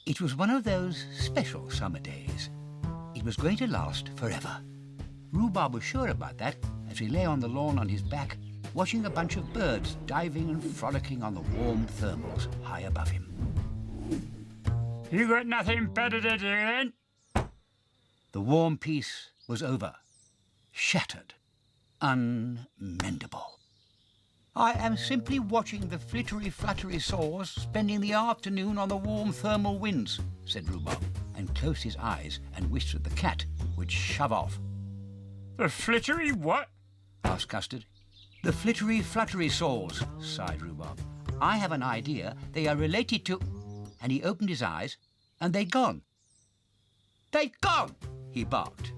It was one of those special summer days. It was going to last forever. Rhubarb was sure about that as he lay on the lawn on his back, watching a bunch of birds diving and frolicking on the warm thermals high above him. You got nothing better to do then? The warm peace was over, shattered, unmendable. I am simply watching the flittery-fluttery saws spending the afternoon on the warm thermal winds, said Rhubarb, and closed his eyes and wished that the cat would shove off. The flittery what? Asked Custard. The flittery-fluttery saws, sighed Rhubarb. I have an idea they are related to... And he opened his eyes, and they'd gone. They'd gone, he barked.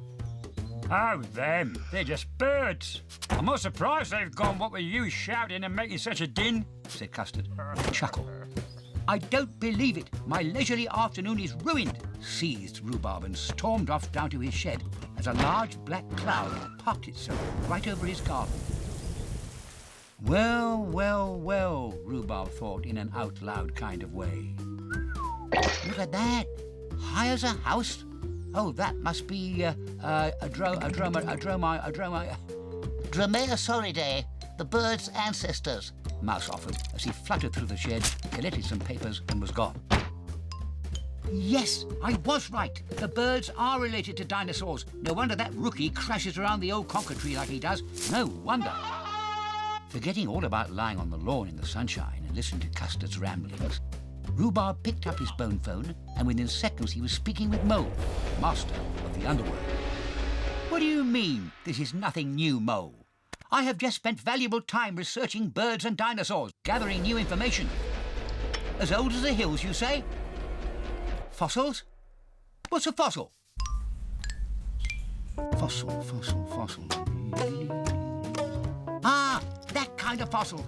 Oh, them. They're just birds. I'm not surprised they've gone, what with you shouting and making such a din, said Custard, with a chuckle. I don't believe it. My leisurely afternoon is ruined, seethed Rhubarb and stormed off down to his shed as a large black cloud parked itself right over his garden. Well, well, well, Rhubarb thought in an out-loud kind of way. Look at that. High as a house. Oh, that must be Dromaeosauridae, the bird's ancestors, Mouse offered as he fluttered through the shed, collected some papers and was gone. Yes, I was right. The birds are related to dinosaurs. No wonder that rookie crashes around the old conker tree like he does. No wonder. Forgetting all about lying on the lawn in the sunshine and listening to Custard's ramblings, Rhubarb picked up his bone phone and within seconds he was speaking with Mole, master of the underworld. What do you mean, this is nothing new, Mole? I have just spent valuable time researching birds and dinosaurs, gathering new information. As old as the hills, you say? Fossils? What's a fossil? Fossil. Ah, that kind of fossil.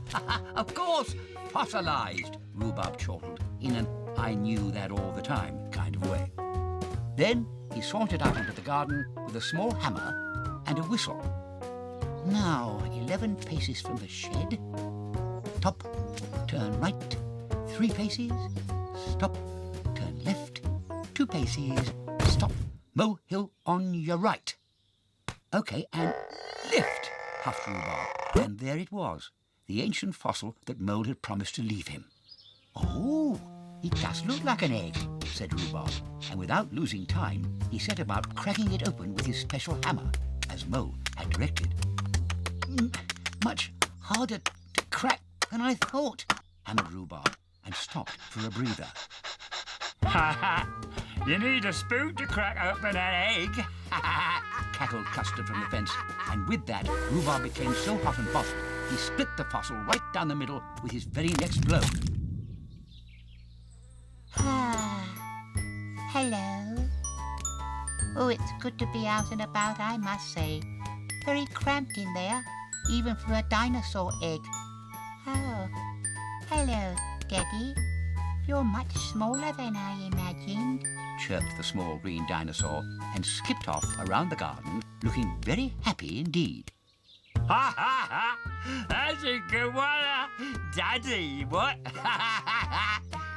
Of course, fossilised, Rhubarb chortled in an I knew that all the time kind of way. Then he sauntered out into the garden with a small hammer and a whistle. Now, 11 paces from the shed. Stop, turn right. 3 paces. Stop, turn left. 2 paces. Stop. Molehill on your right. OK, and lift, huffed Rhubarb. And there it was, the ancient fossil that Mole had promised to leave him. Oh, it does look like an egg, said Rhubarb, and without losing time, he set about cracking it open with his special hammer, as Mole had directed. Much harder to crack than I thought, hammered Rhubarb, and stopped for a breather. Ha ha! You need a spoon to crack open an egg, cackled Custard from the fence, and with that, Rhubarb became so hot and bothered, he split the fossil right down the middle with his very next blow. Hello. Oh, it's good to be out and about, I must say. Very cramped in there, even for a dinosaur egg. Oh, hello, Daddy. You're much smaller than I imagined, chirped the small green dinosaur and skipped off around the garden, looking very happy indeed. Ha ha ha! That's a good one, Daddy, what?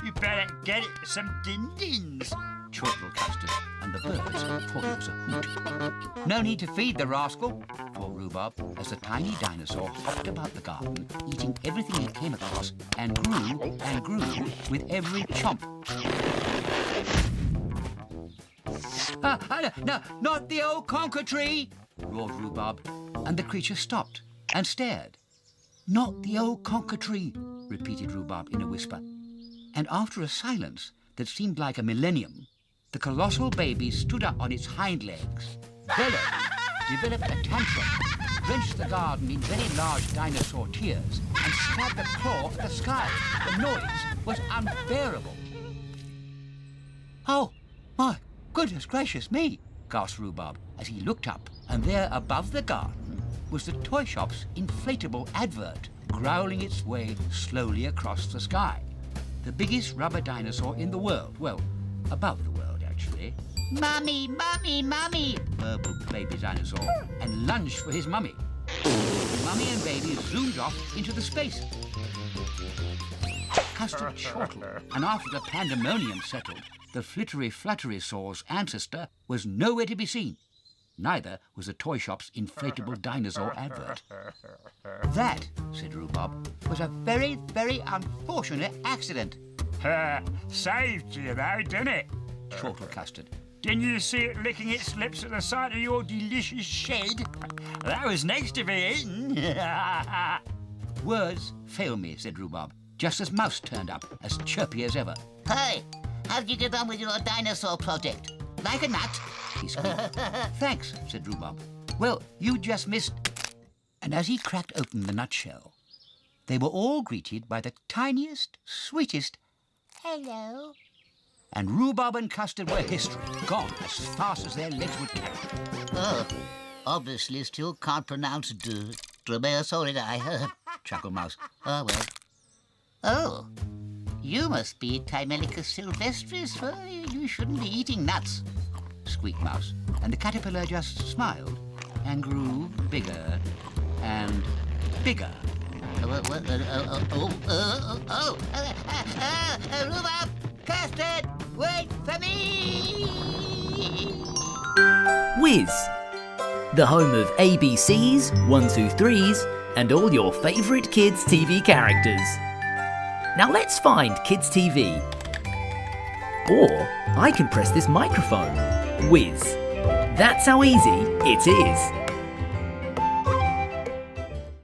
You better get it some din-dins, chortled Custard, and the birds thought it was a hoot. No need to feed the rascal, thought Rhubarb, as the tiny dinosaur hopped about the garden, eating everything he came across, and grew with every chomp. No, not the old conker tree, roared Rhubarb, and the creature stopped and stared. Not the old conker tree, repeated Rhubarb in a whisper. And after a silence that seemed like a millennium, the colossal baby stood up on its hind legs, bellowed, developed a tantrum, drenched the garden in very large dinosaur tears, and stabbed a claw at the sky. The noise was unbearable. Oh, my goodness gracious me, gasped Rhubarb as he looked up, and there above the garden was the toy shop's inflatable advert, growling its way slowly across the sky. The biggest rubber dinosaur in the world. Well, above the world, actually. Mummy, Mummy, Mummy, burbled the baby dinosaur and lunged for his mummy. Mummy and baby zoomed off into the space. Custard chortled, and after the pandemonium settled, the flittery-fluttery saw's ancestor was nowhere to be seen. Neither was the toy shop's inflatable dinosaur advert. That, said Rhubarb, was a very, very unfortunate accident, Saved you though, didn't it? chortled Custard. Didn't you see it licking its lips at the sight of your delicious shed? That was next to be eaten. Words fail me, said Rhubarb, just as Mouse turned up, as chirpy as ever. Hey, how'd you get on with your dinosaur project? Like a nut? He squeaked. Thanks, said Rhubarb. Well, you just missed... And as he cracked open the nutshell, they were all greeted by the tiniest, sweetest, Hello. and Rhubarb and Custard were history, gone as fast as their legs would carry. Oh, obviously still can't pronounce Dromaeosauridae. Chuckled Mouse. Oh, well. Oh, you must be Timelicus sylvestris. Well, you shouldn't be eating nuts. Squeaked Mouse, and the caterpillar just smiled and grew bigger and bigger. Rhubarb! Custard! Wait for me! Wizz, the home of ABCs, 1, 2, 3s, and all your favourite kids' TV characters. Now let's find kids' TV. Or I can press this microphone. Wizz. That's how easy it is.